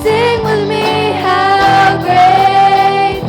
Sing with me, how great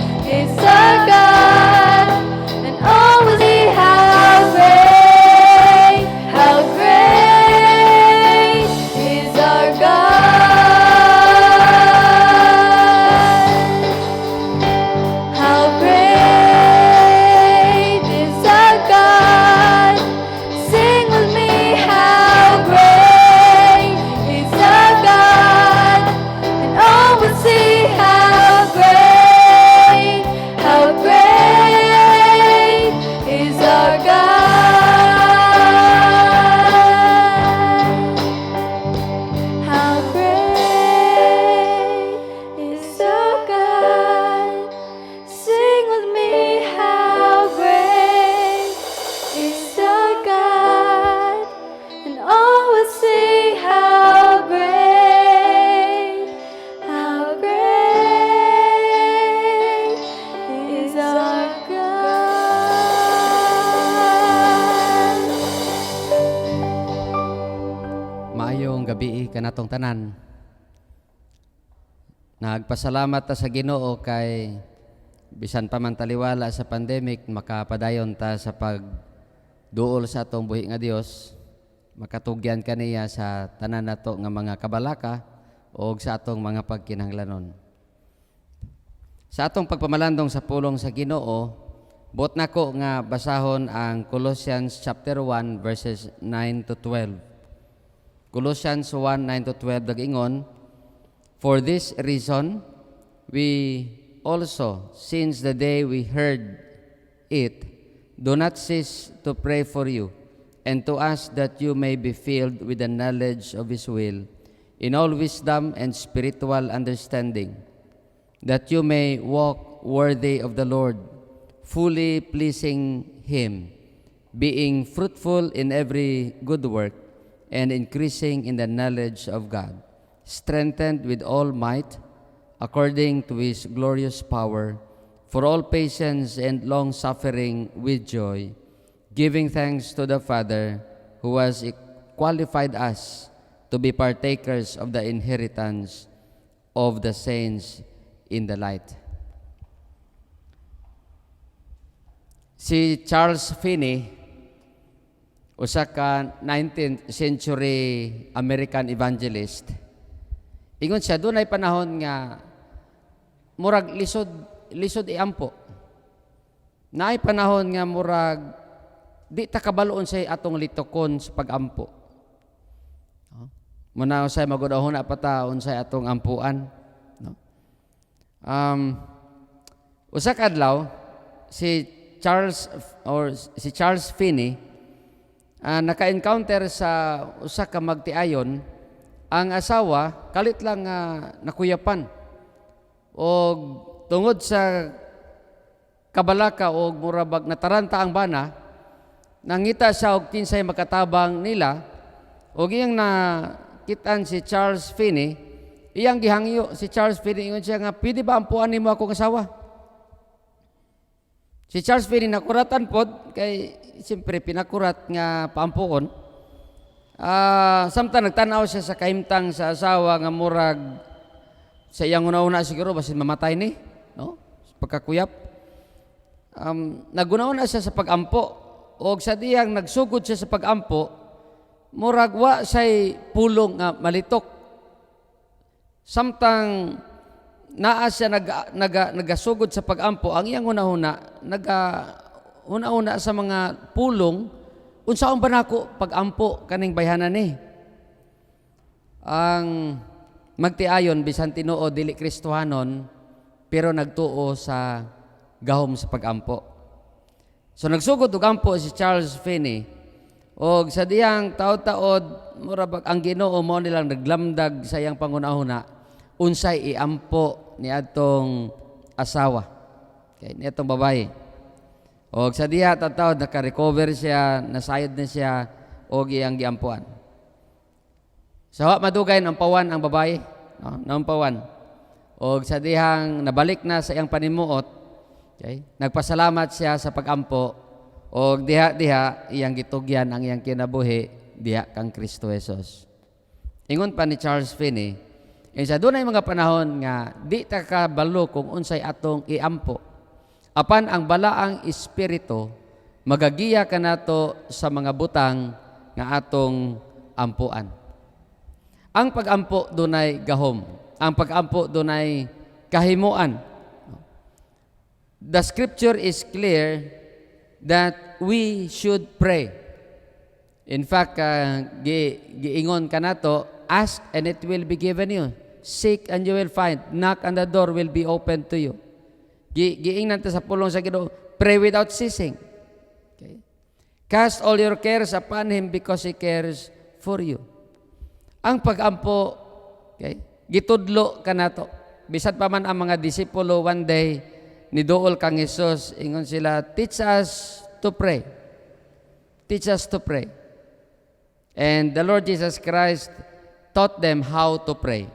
kanatong tanan. Nagpasalamat ta sa Ginoo kay bisan pa man taliwala sa pandemic, makapadayon ta sa pagduol sa atong buhi nga Dios, makatugyan kaniya sa tanan nato nga mga kabalaka o sa atong mga pagkinahanglanon. Sa atong pagpamalandong sa pulong sa Ginoo, bot nako nga basahon ang Colossians chapter 1 verses 9 to 12. Colossians 1, 9 to 12 dagingon, "For this reason, we also, since the day we heard it, do not cease to pray for you, and to ask that you may be filled with the knowledge of His will, in all wisdom and spiritual understanding, that you may walk worthy of the Lord, fully pleasing Him, being fruitful in every good work, and increasing in the knowledge of God, strengthened with all might, according to His glorious power, for all patience and long-suffering with joy, giving thanks to the Father, who has qualified us to be partakers of the inheritance of the saints in the light." Si Charles Finney, usa ka 19th century American evangelist, ingon siya, dunay panahon nga murag lisod iampo. Naay panahon nga murag di ta kabaloon sa atong litokon sa pagampo. Muna usay magudahon na pata unsay atong ampuan, no? Usa ka adlaw si Charles Finney naka-encounter sa usa ka magtiayon. Ang asawa kalit lang nakuyapan og tungod sa kabalaka og murabag nataranta ang bana, nangita siya og kinsay makatabang nila og iyang nakitaan si Charles Finney. Iyang gihangyo si Charles Finney, ingon siya nga, "Pwede ba ampuan nimo akong asawa?" Si Charles Finney nakuratan pod kay siyempre pinakurat nga paampuon. Samtang nagtanaw siya sa kahimtang sa asawa nga murag sa iyang una-una siguro basin mamatay ni, no? Sa pagkakuyap. Naguna-una siya sa pagampo og sa diyang nagsugod siya sa pagampo, murag wa say pulong nga malitok. Samtang naa siya nagasugod sa pagampo, ang iyang una-una una-una sa mga pulong, unsaon ba nako pagampo kaning bayhanan ni? Ang magtiayon bisan Tinoo dili Kristohanon, pero nagtuo sa gahom sa pagampo. So nagsugod og ampo si Charles Finney, og sa diyang taod-taod murabag ang Ginoo mo nilang naglamdag sa iyang pangunahuna unsay iampo ni atong asawa, okay, ni atong babae. Og sa diha taod naka-recover siya, nasayod na siya og iyang giampuan. Sa wa madugay nampawan ang babae, no? Nampawan. Og sa dihang nabalik na sa iyang panimuot, okay, nagpasalamat siya sa pagampo og diha iyang gitugyan ang iyang kinabuhi diha kang Kristo Jesus. Ingon pa ni Charles Finney, sa dunay mga panahon nga di ta kabalo kung unsay atong iampo, apan ang balaang espiritu magagiya kanato sa mga butang nga atong ampuan. Ang pagampo dunay gahom, ang pagampo dunay kahimuan. The scripture is clear that we should pray. In fact, giingon kanato, ask and it will be given you. Seek and you will find. Knock and the door will be open to you. Giingnan ta sa pulong sa Ginoo, pray without ceasing. Okay. Cast all your cares upon Him because He cares for you. Ang pagampo, okay, gitudlo kanato. Bisad pa man ang mga disipulo one day niduol kang Hesus, ingon sila, teach us to pray. Teach us to pray. And the Lord Jesus Christ taught them how to pray.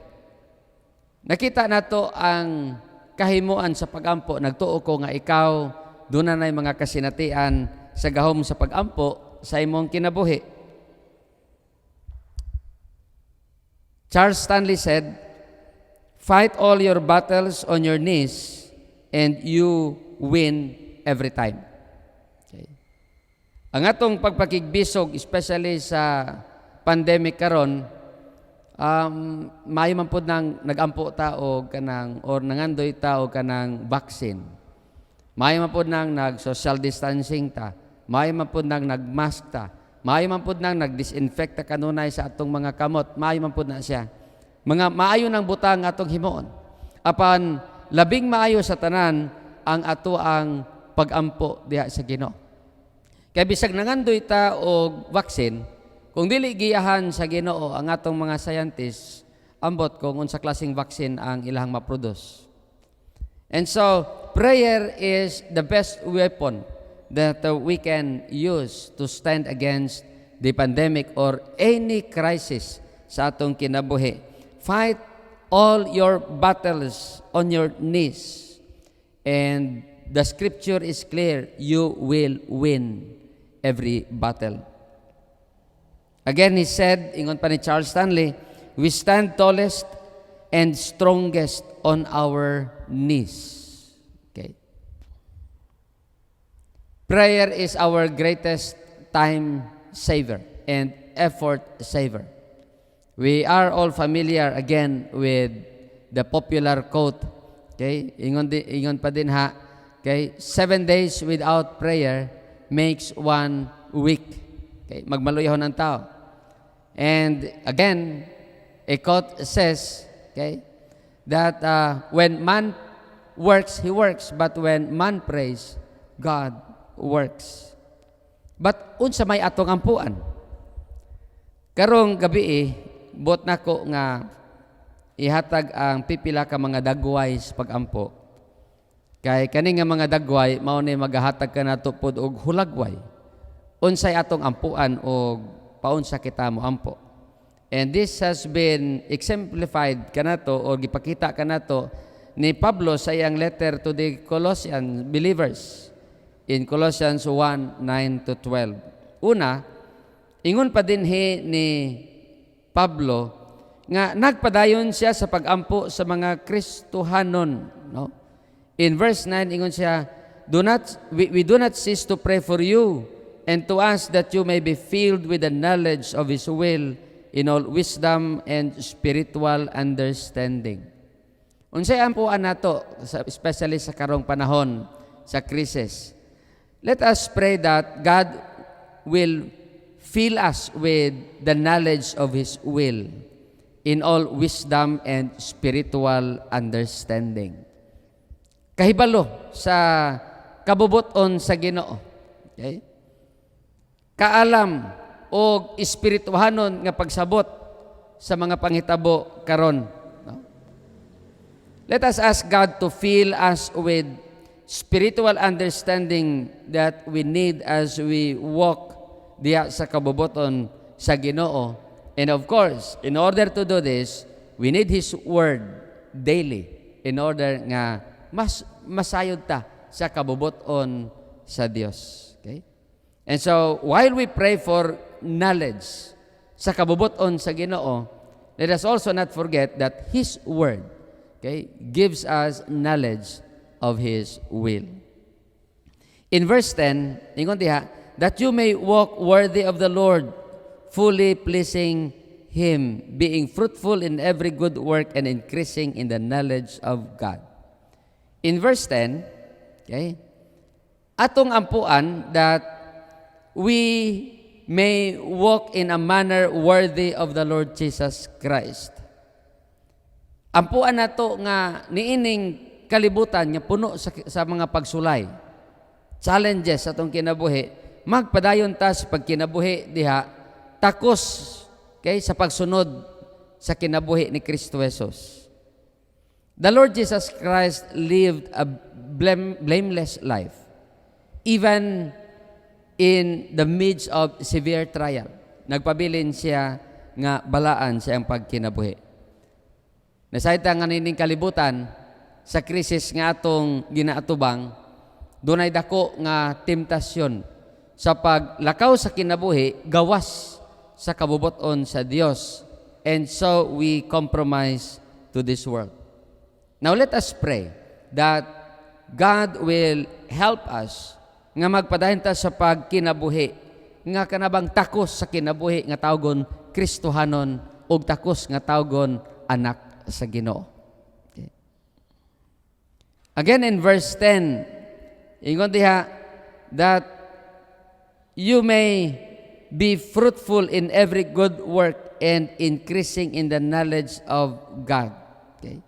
Nakita nato ang kahimuan sa pagampo. Nagtuo ko nga ikaw doon na mga kasinatian sa gahom sa pagampo sa imong kinabuhi. Charles Stanley said, "Fight all your battles on your knees and you win every time." Okay. Ang atong pagpakigbisog, especially sa pandemic karon, maayo man pud nang nagampo ta og kanang or nangandoy ta og kanang vaccine. Maayo man pud nang nag-social distancing ta. Maayo man pud nang nag-mask ta. Maayo man pud nang nag-disinfect ta kanunay sa atong mga kamot. Maayo man pud na siya. Mga maayo nang butang atong himuon. Apan labing maayo sa tanan ang ato ang pag-ampo diha sa Ginoo. Kaya bisag nangandoy ta og vaccine, kung dili giyahan sa Ginoo ang atong mga scientists, ambot kung unsa klaseng vaccine ang ilahang ma-produce. And so, prayer is the best weapon that we can use to stand against the pandemic or any crisis sa atong kinabuhi. Fight all your battles on your knees. And the scripture is clear, you will win every battle. Again, he said, ingon pa ni Charles Stanley, we stand tallest and strongest on our knees. Okay. Prayer is our greatest time saver and effort saver. We are all familiar again with the popular quote. Okay, ingon pa din ha. Okay, 7 days without prayer makes 1 week. Okay, magmaluyahon ang tao. And again, a quote says, okay, that when man works, he works, but when man prays, God works. But unsa may atong ampuan? Karong gabi bot nako nga ihatag ang pipila ka mga dagway sa pag-ampo. Kay kani nga mga dagway mao ni magahatag kanato pod og hulagway. Unsay atong ampuan og paunsa kita mo ampo. And this has been exemplified kanato or gipakita kanato ni Pablo sa iyang letter to the Colossian believers in Colossians 1:9-12. Una, ingon pa dinhi ni Pablo nga nagpadayon siya sa pag-ampo sa mga Kristohanon, no? In verse 9 ingon siya, we do not cease to pray for you and to ask that you may be filled with the knowledge of His will in all wisdom and spiritual understanding. Unsay ampuan nato, especially sa karong panahon sa krisis. Let us pray that God will fill us with the knowledge of His will in all wisdom and spiritual understanding. Kahibalo sa kabubuton sa Ginoo. Okay? Kaalam o espirituhanon nga pagsabot sa mga panghitabo karon. No? Let us ask God to fill us with spiritual understanding that we need as we walk diya sa kabubuton sa Ginoo. And of course, in order to do this, we need His Word daily in order nga masayod ta sa kabubuton sa Dios. Okay? And so, while we pray for knowledge sa kabubuton sa Ginoo, let us also not forget that His Word, okay, gives us knowledge of His will. In verse 10, ingon diha, that you may walk worthy of the Lord, fully pleasing Him, being fruitful in every good work and increasing in the knowledge of God. In verse 10, okay, atong ampuan that we may walk in a manner worthy of the Lord Jesus Christ. Ampuan nato nga niining kalibutan nga puno sa mga pagsulay, challenges sa atong kinabuhi, magpadayon ta sa pagkinabuhi diha takos kay sa pagsunod sa kinabuhi ni Kristo Jesus. The Lord Jesus Christ lived a blameless life, even in the midst of severe trial. Nagpabilin siya nga balaan sa iyang pagkinabuhi. Nasayta nga nining kalibutan sa krisis nga atong ginaatubang, dunay dako nga temptasyon sa paglakaw sa kinabuhi gawas sa kabubuton sa Dios and so we compromise to this world. Now let us pray that God will help us nga magpadayon ta sa pagkinabuhi nga kanabang takos sa kinabuhi nga tawgon Kristohanon ug takos nga tawgon anak sa Ginoo. Okay. Again in verse 10, ingon diha that you may be fruitful in every good work and increasing in the knowledge of God. Okay.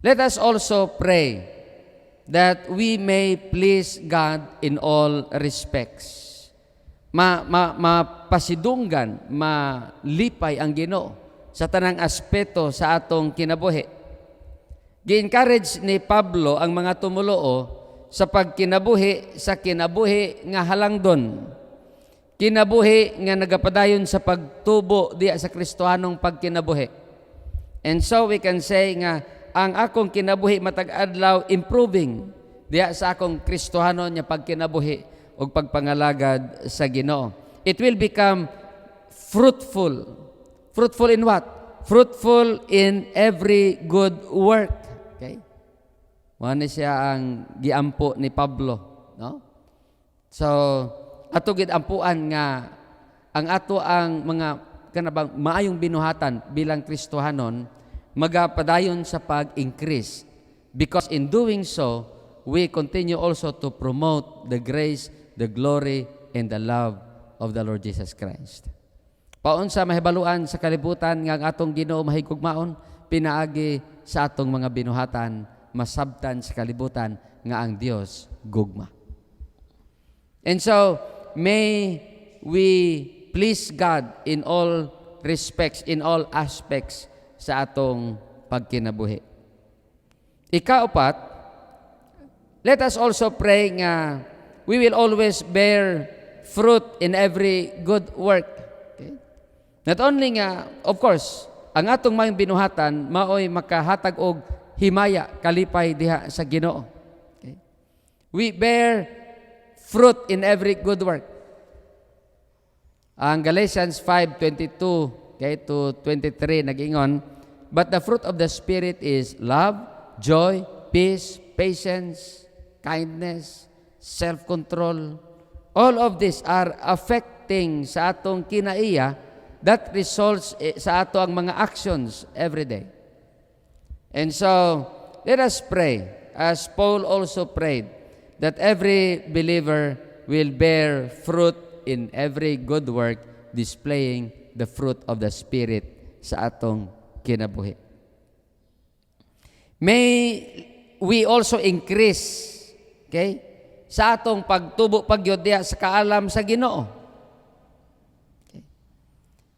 Let us also pray that we may please God in all respects. Mapasidunggan, malipay ang Ginoo sa tanang aspeto sa atong kinabuhi. Gi-encourage ni Pablo ang mga tumuloo sa pagkinabuhi sa kinabuhi nga halangdon. Kinabuhi nga nagapadayon sa pagtubo diya sa Kristohanong pagkinabuhi. And so we can say nga ang akong kinabuhi matag adlaw improving diya sa akong Kristohanon nga pagkinabuhi ug pagpangalagad sa Ginoo. It will become fruitful. Fruitful in what? Fruitful in every good work. Okay? Mao siya ang giampo ni Pablo, no? So, ato gid ampuan nga ang ato ang mga kanabang maayong binuhatan bilang Kristohanon magapadayon sa pag-increase, because in doing so we continue also to promote the grace, the glory, and the love of the Lord Jesus Christ. Paon sa mahibaluan sa kalibutan nga ang atong Ginoo mahigugmaon pinaagi sa atong mga binuhatan masabtan sa kalibutan nga ang Dios gugma. And so may we please God in all respects, in all aspects sa atong pagkinabuhi. Ikaapat, let us also pray nga we will always bear fruit in every good work. Okay? Not only nga, of course, ang atong mayong binuhatan maoy makahatag og himaya kalipay diha sa Ginoo. Okay? We bear fruit in every good work. Ang Galatians 5:22 okay, to 23 nag-ingon, but the fruit of the Spirit is love, joy, peace, patience, kindness, self-control. All of these are affecting sa atong kinaiya that results sa ato ang mga actions every day. And so, let us pray, as Paul also prayed, that every believer will bear fruit in every good work, displaying the fruit of the Spirit sa atong kinabuhi. May we also increase, okay, sa atong pagtubo pagyud diha sa kaalam sa Ginoo. Okay.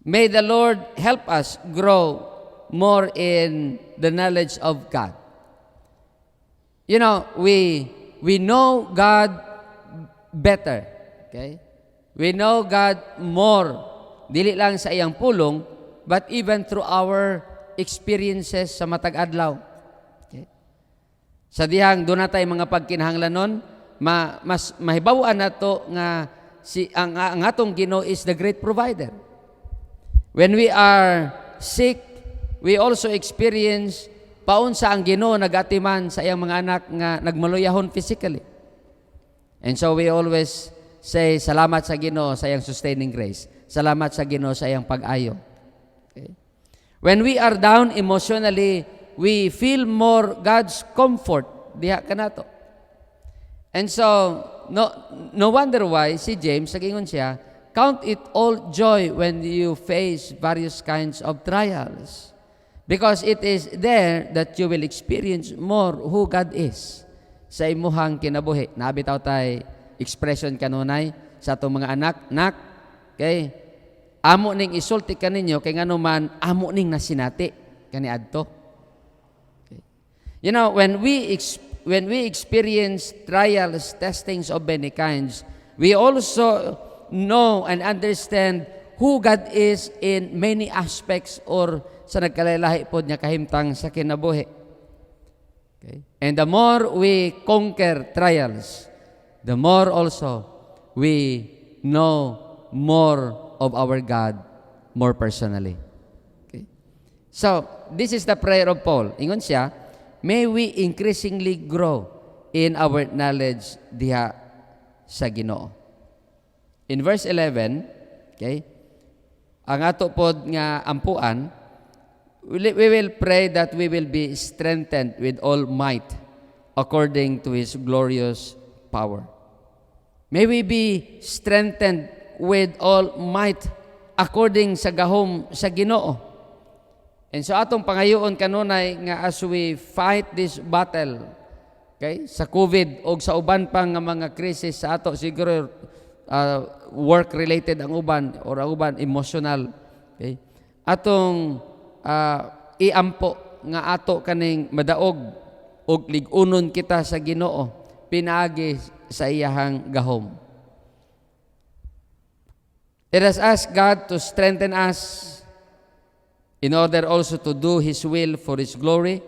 May the Lord help us grow more in the knowledge of God. You know, we know God better. Okay? We know God more. Dili lang sa iyang pulong, but even through our experiences sa matag adlaw. Okay? Sa dihang doon natay mga pagkinahanglanon, mas mahibawan nato nga ang atong Ginoo is the great provider. When we are sick, we also experience paun sa ang Ginoo nagatiman sa iyang mga anak nga nagmaluyahon physically. And so we always say salamat sa Ginoo sa iyang sustaining grace. Salamat sa Ginoo sa iyang pag-ayo. Okay? When we are down emotionally, we feel more God's comfort diha kanato. And so no wonder why si James nagingon siya, count it all joy when you face various kinds of trials. Because it is there that you will experience more who God is sa imuhang kinabuhi. Nabitaw tay expression kanunay sa atong mga anak, okay? Amo ning isulti kaninyo kay ngano man amo ning nasinati kaniadto. Okay. You know, when we experience trials, testings of many kinds, we also know and understand who God is in many aspects or sa nagkalalahi po niya kahimtang sa kinabuhi. Okay? And the more we conquer trials, the more also we know more of our God more personally. Okay? So, this is the prayer of Paul. Ingon siya, may we increasingly grow in our knowledge diha sa Ginoo. In verse 11, okay, ang ato pod nga ampuan, we will pray that we will be strengthened with all might according to His glorious power. May we be strengthened with all might according sa gahom sa Ginoo. And so atong pangayoon kanunay nga as we fight this battle, okay, sa COVID o sa uban pang nga mga krisis sa ato, siguro work-related ang uban or ang uban emotional, okay, atong iampo nga ato kaning madaog og lig-unon kita sa Ginoo pinaagi sa iyahang gahom. Let us ask God to strengthen us in order also to do His will for His glory,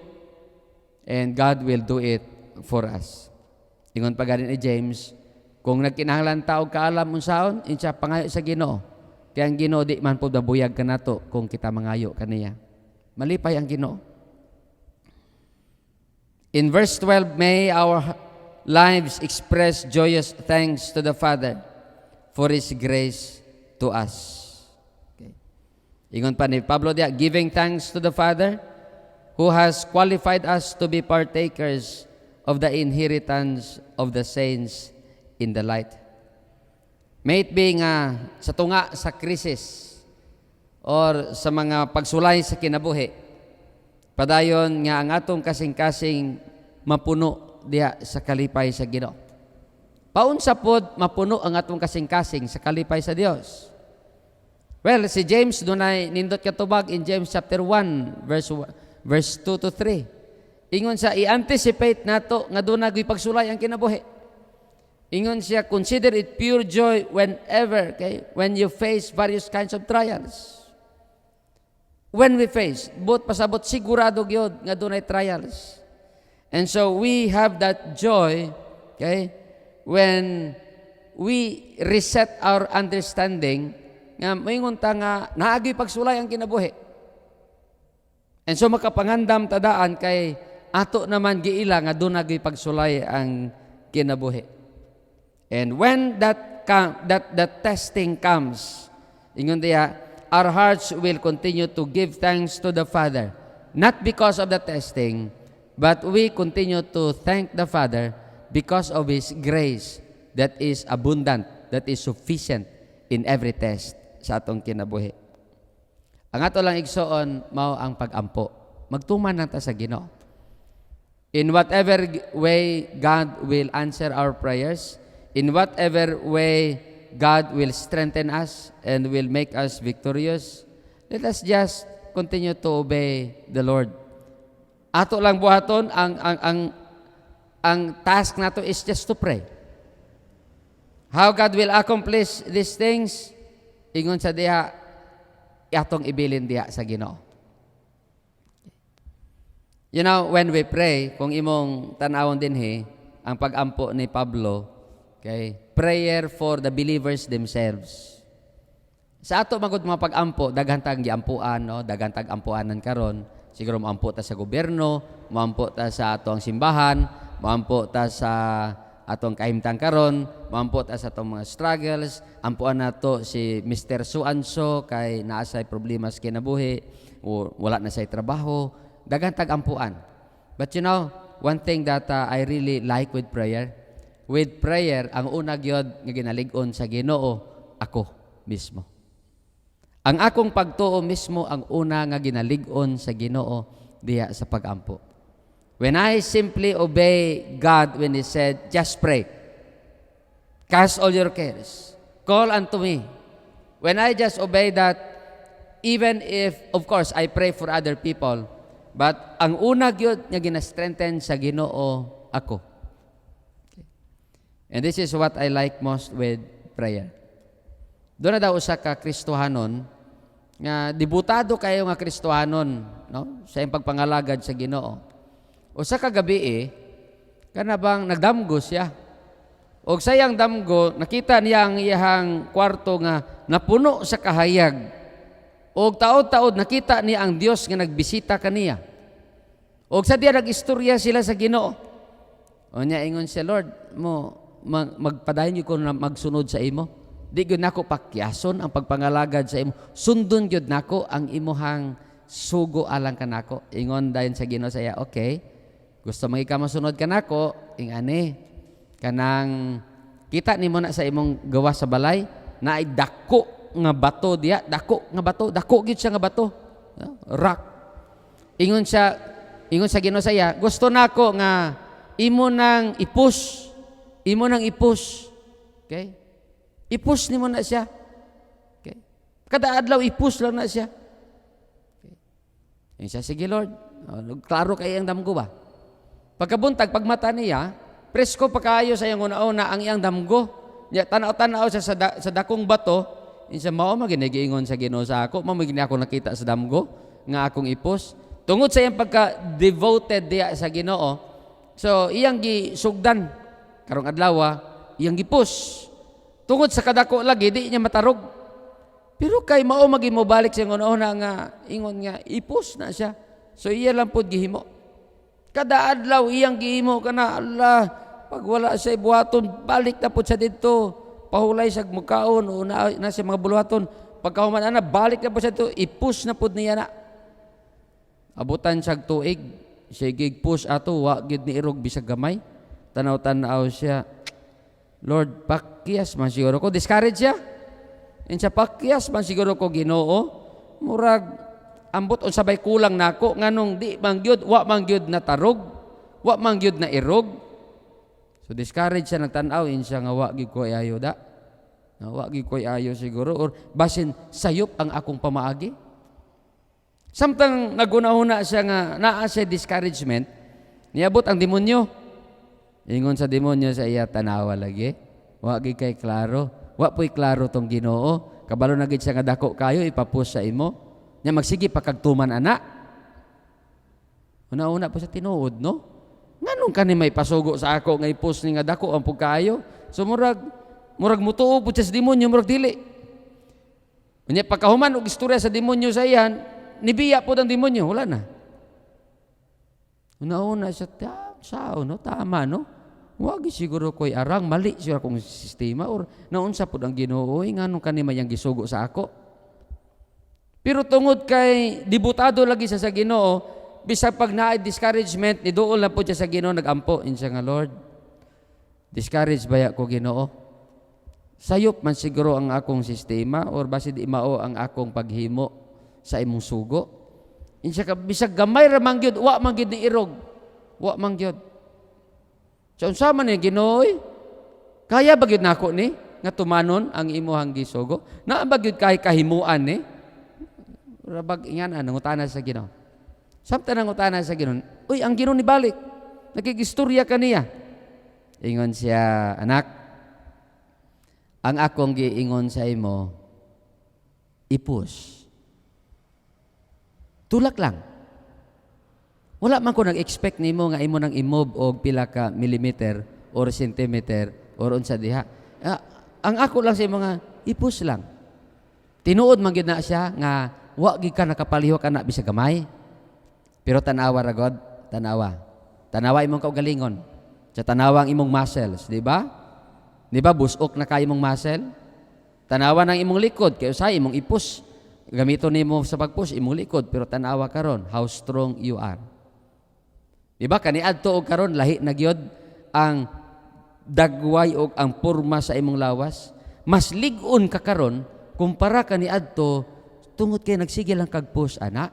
and God will do it for us. Ingon pa ganin ni James, kung nagkinahanglan tao kaalam unsaon, insya pangayo sa Ginoo. Kaya ang Ginoo di man po nabuyag kanato kung kita mangayo kaniya. Malipay ang Ginoo. In verse 12, may our lives express joyous thanks to the Father for His grace to us. Okay. Ingon pa ni Pablo diya, giving thanks to the Father who has qualified us to be partakers of the inheritance of the saints in the light. May it be nga sa tunga sa krisis or sa mga pagsulay sa kinabuhi, padayon nga ang atong kasing-kasing mapuno diha sa kalipay sa Ginoo. Paunsa pod mapuno ang atong kasing-kasing sa kalipay sa Dios? Well, si James dunay nindot katubag in James chapter 1 verse 2 to 3. Ingon sa i-anticipate nato nga dunay pagsulay ang kinabuhi. Ingon siya, consider it pure joy whenever, okay, when you face various kinds of trials. When we face, both pasabot sigurado gyud nga dunay trials. And so we have that joy, okay, when we reset our understanding nga moingon ta nga naagi pagsulay ang kinabuhi. And so makapangandam tadaan kay ato naman giila nga dunay pagsulay ang kinabuhi. And when that testing comes, ingon diya, our hearts will continue to give thanks to the Father, not because of the testing, but we continue to thank the Father because of His grace that is abundant, that is sufficient in every test sa atong kinabuhi. Ang ato lang igsoon mao ang pag-ampo. Magtuman nata sa Ginoo. In whatever way God will answer our prayers, in whatever way God will strengthen us and will make us victorious, let us just continue to obey the Lord. Ato lang buhaton ang task nato is just to pray. How God will accomplish these things, ingon sa diha, atong ibilin diha sa Ginoo. You know, when we pray, kung imong tan-awon dinhi ang pag-ampo ni Pablo, okay, prayer for the believers themselves. Sa ato magud mga pag-ampo, daghan tag giampuan, no? Daghan tag ampuanan karon. Siguro maampo ta sa gobyerno, maampo ta sa atong simbahan, maampo ta sa atong kahimtang karon, maampo ta sa atong mga struggles, ampuan nato si Mr. Suanso kay naa say problema sa kinabuhi o wala na say trabaho, daghan tag ampuan. But you know, one thing that I really like with prayer, ang una gyud nga ginalig-on sa Ginoo, ako mismo. Ang akong pagtuo mismo ang una nga ginalig-on sa Ginoo diha sa pag-ampo. When I simply obey God when He said, just pray. Cast all your cares. Call unto me. When I just obey that, even if, of course, I pray for other people, but ang una gyud nga gina-strengthen sa Ginoo ako. Okay. And this is what I like most with prayer. Doon na daw usa ka Kristohanon nga debutado kayo nga Kristohanon, no? Sa iyang pagpangalagad sa Ginoo. Usa ka gabi kana bang nagdamgo siya. Og sayang damgo, nakita niya ang iyang kwarto nga napuno sa kahayag Og taod-taod nakita niya ang Dios nga nagbisita kaniya. Og sa diya nag-istorya sila sa Ginoo. O niya ingon siya, Lord, mo magpadayon gyud ko na magsunod sa imo. Di gyud nako pakyason ang pagpangalagad sa imo. Sundon gyud nako ang imuhang sugo alang kanako. Ingon dayon sa Ginoo sa iya, okay. Gusto man ika masunod kanako, ingani kanang kita nimo na sa imong gawa sa balay na ay dako nga bato diya, dako gyud siya nga bato. Rock. Ingon sa Ginoo sa iya, gusto nako nga imo nang ipus. Okay? Ipus nimo na siya. Okay? Kada adlaw ipus lang na siya. Okay? Yung siya, sige Lord, klaro kay ang damgo ba? Pagkabuntag, pagmata niya, presko pa kayo sa iyang una-una ang iyang damgo. Tanaw-tanaw siya sa dakong bato, insa mao maginigiingon sa Ginoo sa ako, mamagini ako nakita sa damgo nga akong ipus. Tungod sa iyang pagka-devoted diya sa Ginoo, so iyang gisugdan karong adlaw, iyang gipus. Tungod sa kadako lagi di niya matarog. Pero kay mao magimobalik sa una nga ingon nga ipus na siya. So iya lang pud gihimo. Kada adlaw iyang gihimo kana Allah, pag wala siya buhaton, balik na pud sa didto. Pahulay siya mukaon o na siya mga buluhaton. Pagkahuman ana balik na pud sa didto, ipus na pud niya na. Abutan siya tuig, siya gigpush ato, wa gid ni irog bisag gamay. Tanaw-tanaw siya, Lord, pakyas man siguro ko. Discourage siya. And siya, pakyas man siguro ko Ginoo. Murag, ambot on sabay kulang nako nganong di mangyud, wa mangyud na tarog, wa mangyud na irog. So discourage siya, nagtanaw, siya nga wa gid ko ayo da. Wa gid ko ayo siguro, or basin sayop ang akong pamaagi. Samtang naguna-una siya nga naa siya discouragement, niabot ang demonyo. Ingon sa demonyo sa iya, tanawa lagi. Wa gid kay klaro. Wa po'y klaro tong Ginoo. Kabalo na gid siya nga dako kayo ipapus sa imo. Nya magsige pakagtuman ana. Una-una po sa tinuod, no? Nganong kani may pasugo sa ako nga ipus ni nga dako ang pugkayo? So murag mutuo po siya sa demonyo, murag dili. Nya pagkahuman og istorya sa demonyo sa iyan, nibiya po ng demonyo, wala na. Una-una siya, sao, no? Tama, no? Wag siguro ko'y arang, mali siya akong sistema, or naunsa po ang Ginoo, nga nung kanima yung gisugo sa ako. Pero tungod kay dibutado lagi siya sa Ginoo, bisag pag na-discouragement, nidool na po siya sa Ginoo, nagampo, siya nga, Lord, discourage ba ko Ginoo? Sayop man siguro ang akong sistema, or basi di mao ang akong paghimo sa imong sugo. Insya ka, bisag gamay ra mangyud, wa mangyud ni irog. Wa mangyud. So, unsa man ni Ginoo, kaya ba gyud nako ni nga tumanon ang imuhang gisugo? Naa ba gyud kay kahimuan ni? Rabag ingan nangutana sa Ginoo. Samtang nangutana sa Ginoo, uy, ang Ginoo ni balik. Nakigistorya kaniya. Ingon siya, anak, ang akong giingon sa imo, ipus. Tulak lang. Wala man ko nag-expect nimo nga imo nang i-move og pila ka millimeter or centimeter or unsa diha. Ang ako lang sa mga ipus lang. Tinuod man gyud na siya nga wa gid ka nakapaliho ka na bisag gamay. Pero tanawa ra God, tanawa. Tanawa imong kaugalingon. Sa tanawa ang imong muscles, di ba? Di ba busok na kay imong muscle? Tanawa ng imong likod kay usay imong ipus. Gamito nimo sa pagpush imong likod, pero tanawa karon how strong you are. Diba kaniadto og karon lahi na gyud ang dagway og ang porma sa imong lawas. Mas lig-on ka karon kumpara kaniadto tungod kay nagsige lang kag push ana.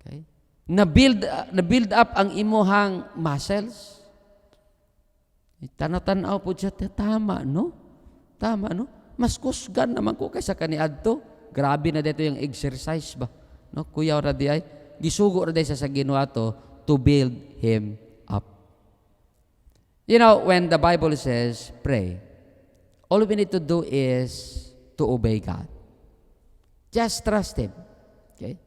Okay? Na-build up ang imuhang muscles. Tanaw-tanaw po siya, tama no? Tama no? Mas kusgan naman ko kaysa kaniadto. Grabe na dito yung exercise ba? No? Kuya ora di ay gisugo ra sa Ginoo ato to build him up. You know, when the Bible says pray, all we need to do is to obey God. Just trust Him. Okay?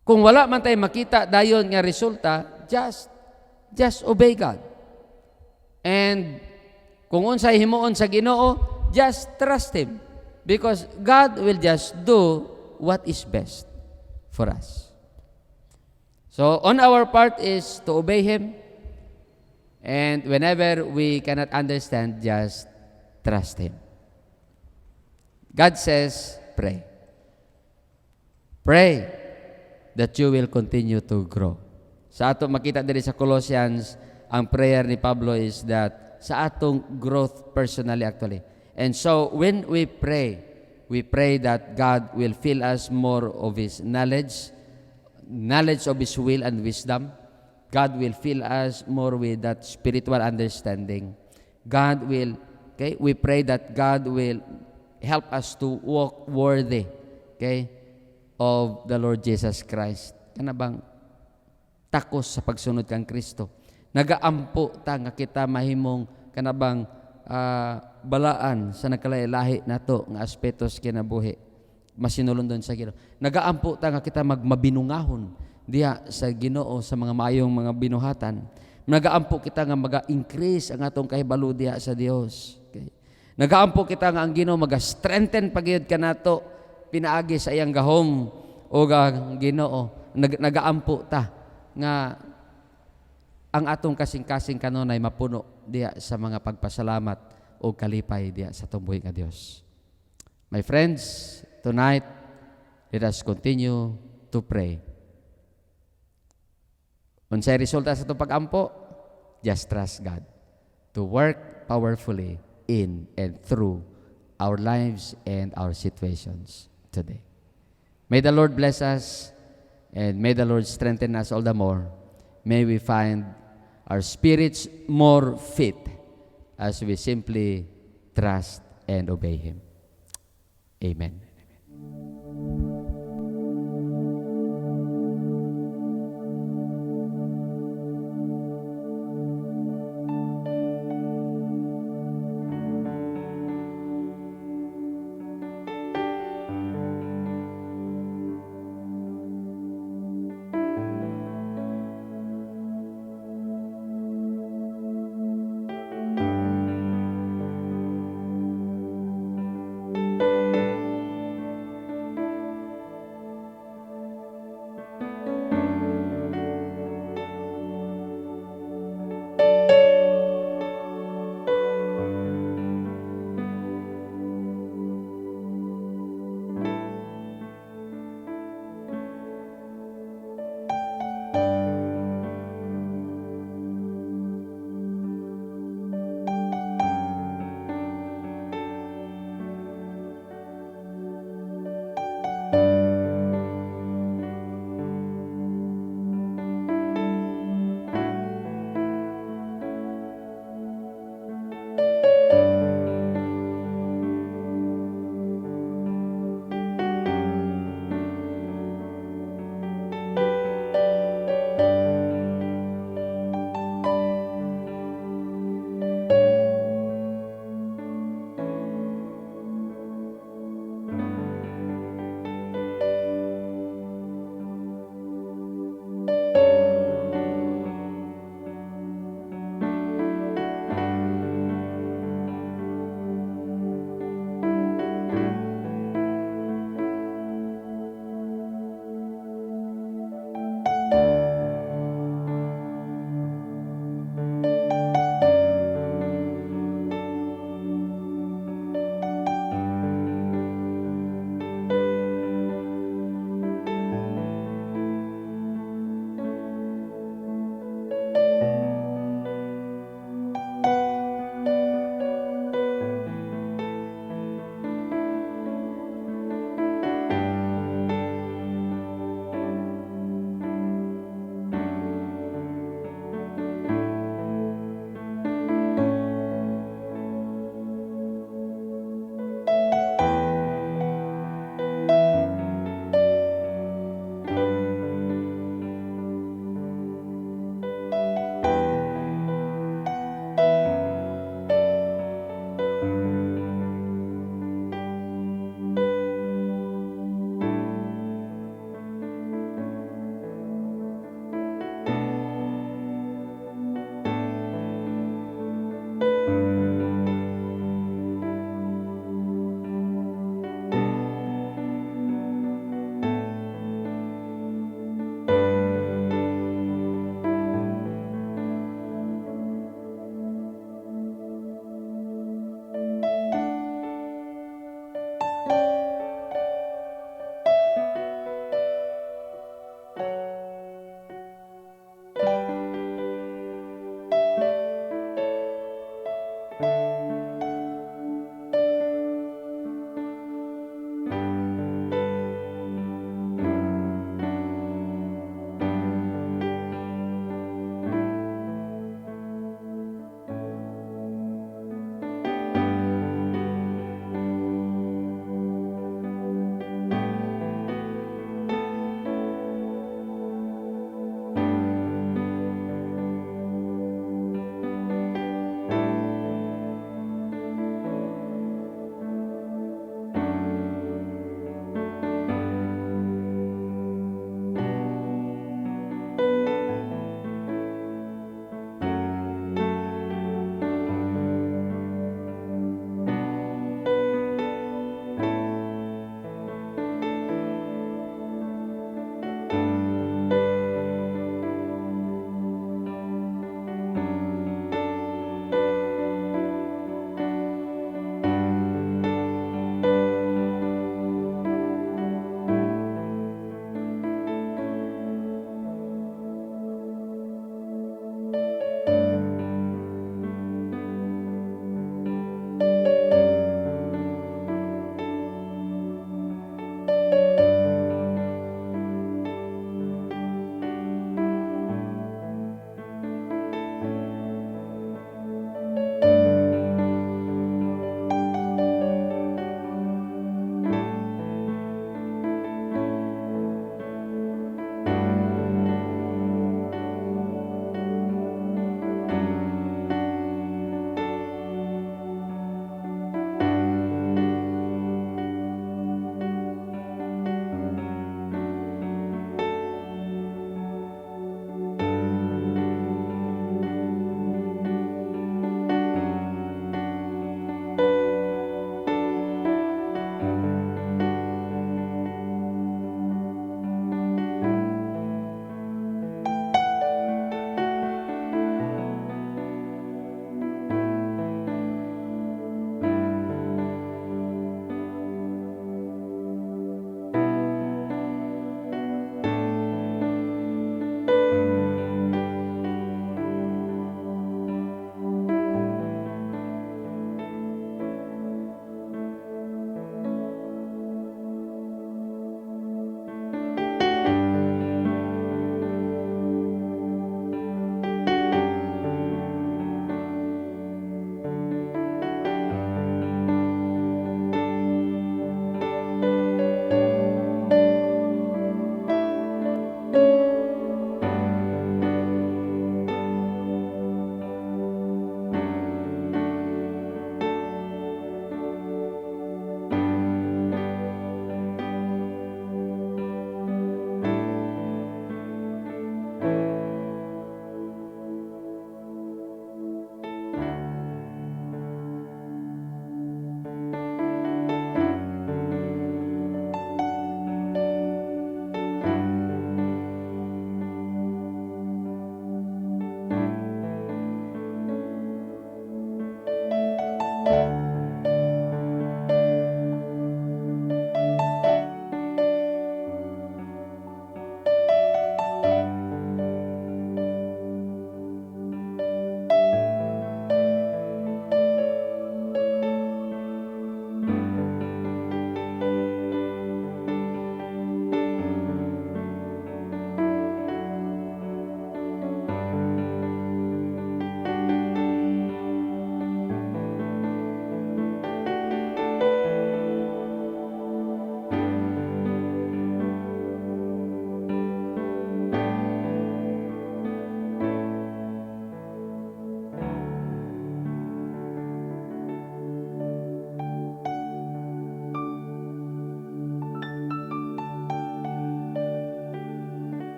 Kung wala man tayo makita dayon nga resulta, just obey God. And kung unsay himuon sa Ginoo, just trust Him. Because God will just do what is best for us. So on our part is to obey Him, and whenever we cannot understand, just trust Him. God says, pray. Pray that you will continue to grow. Sa ato makita diri sa Colossians, ang prayer ni Pablo is that sa atong growth personally actually. And so when we pray that God will fill us more of His knowledge of His will and wisdom. God will fill us more with that spiritual understanding. We pray that God will help us to walk worthy, of the Lord Jesus Christ. Kana bang takos sa pagsunod kang Kristo. Nagaampo ta nga kita mahimong kana bang balaan sa nagkalailahi nato nga aspetos kinabuhi. Masinulon doon sa Ginoo. Nagaampo ta nga kita mabinungahon diha sa Ginoo sa mga maayong mga binuhatan. Nagaampo kita nga maga-increase ang atong kahibalo diha sa Dios. Okay. Nagaampo kita nga ang Ginoo maga-strengthen pagyud kanato pinaagi sa iyang gahom o Ginoo. Nagaampo ta nga ang atong kasing-kasing kanunay mapuno diya sa mga pagpasalamat o kalipay diya sa tumbuhi nga Dios. My friends, tonight, let us continue to pray. Unsay resulta sa itong pag-ampo? Just trust God to work powerfully in and through our lives and our situations today. May the Lord bless us and may the Lord strengthen us all the more. May we find our spirits more fit as we simply trust and obey Him. Amen.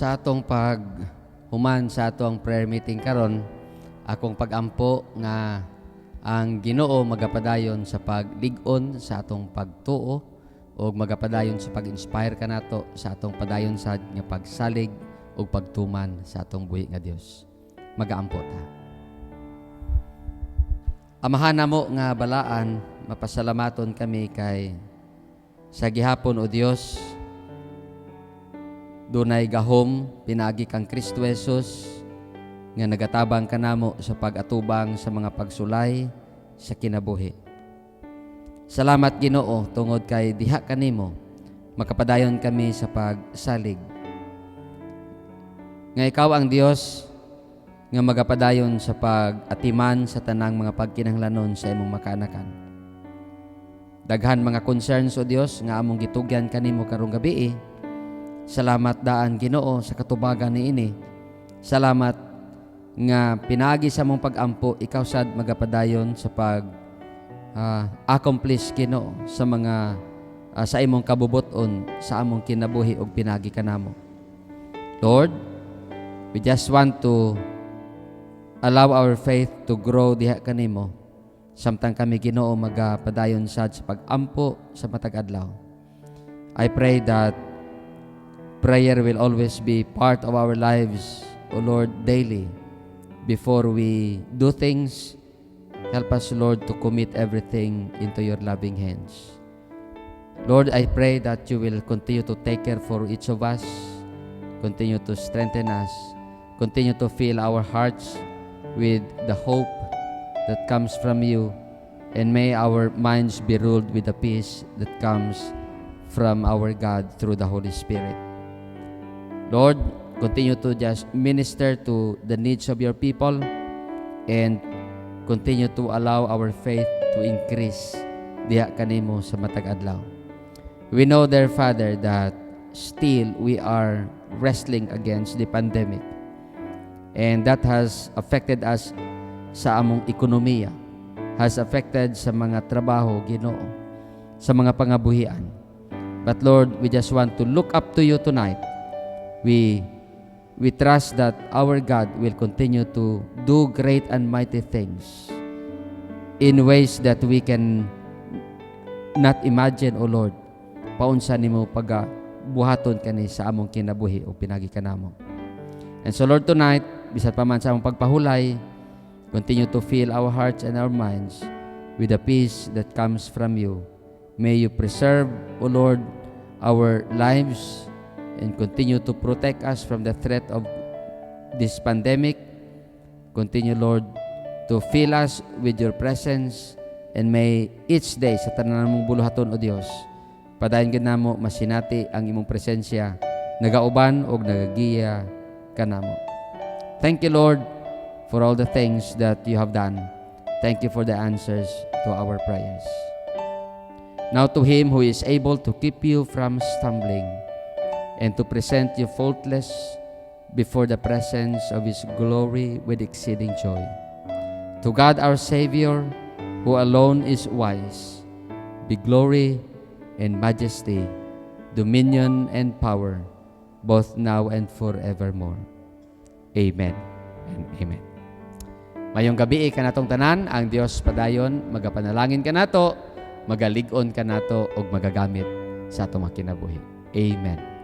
sa atong human sa atong prayer meeting karon, akong pagampo nga ang Ginoo magapadayon sa paglig-on sa atong pagtuo o magapadayon sa pag-inspire kanato sa atong padayon sad nga pagsalig o pagtuman sa atong buhi nga Dios. Magaampo ta. Amahan namo nga balaan, mapasalamaton kami kay sa gihapon o Dios, dunay gahom pinaagi kang Kristo Jesus nga nagatabang kanamo sa pag-atubang sa mga pagsulay sa kinabuhi. Salamat Ginoo tungod kay diha kanimo makapadayon kami sa pagsalig. Nga ikaw ang Dios nga magapadayon sa pag-atiman sa tanang mga pagkinahanglanon sa imong makaanakan. Daghan mga concerns o Dios nga among gitugyan kanimo karong gabi. Salamat daan Ginoo sa katubagan niini. Salamat nga pinaagi sa mong pag-ampo ikaw sad magapadayon sa accomplish Ginoo sa mga sa imong kabubuton sa among kinabuhi ug pinagi kanamo. Lord, we just want to allow our faith to grow diha kanimo. Samtang kami Ginoo magapadayon sad sa pag-ampo sa matag adlaw. I pray that prayer will always be part of our lives, O Lord, daily. Before we do things, help us, Lord, to commit everything into your loving hands. Lord, I pray that you will continue to take care for each of us, continue to strengthen us, continue to fill our hearts with the hope that comes from you, and may our minds be ruled with the peace that comes from our God through the Holy Spirit. Lord, continue to just minister to the needs of your people and continue to allow our faith to increase diha kanimo sa matag adlaw. We know, dear Father, that still we are wrestling against the pandemic, and that has affected us sa among ekonomiya, has affected sa mga trabaho, Ginoo, sa mga pangabuhian. But Lord, we just want to look up to you tonight. We trust that our God will continue to do great and mighty things in ways that we can not imagine, O Lord. Paunsa nimo pagabuhaton kani sa among kinabuhi o pinagi kanamo. And so Lord, tonight, bisan pa man sa among pagpahulay, continue to fill our hearts and our minds with the peace that comes from you. May you preserve, O Lord, our lives and continue to protect us from the threat of this pandemic. Continue, Lord, to fill us with your presence, and may each day sa tanan mong buluhaton, O Dios, padayon gid namo masinati ang imong presensya, nagauban og nagagiya kanamo. Thank you, Lord, for all the things that you have done. Thank you for the answers to our prayers. Now to him who is able to keep you from stumbling and to present you faultless before the presence of his glory with exceeding joy. To God our Savior, who alone is wise, be glory and majesty, dominion and power, both now and forevermore. Amen and amen. Mayong gabi kanatong tanan, ang Dios padayon magapanalangin kanato, magalig-on kanato og magagamit sa atong kinabuhi. Amen.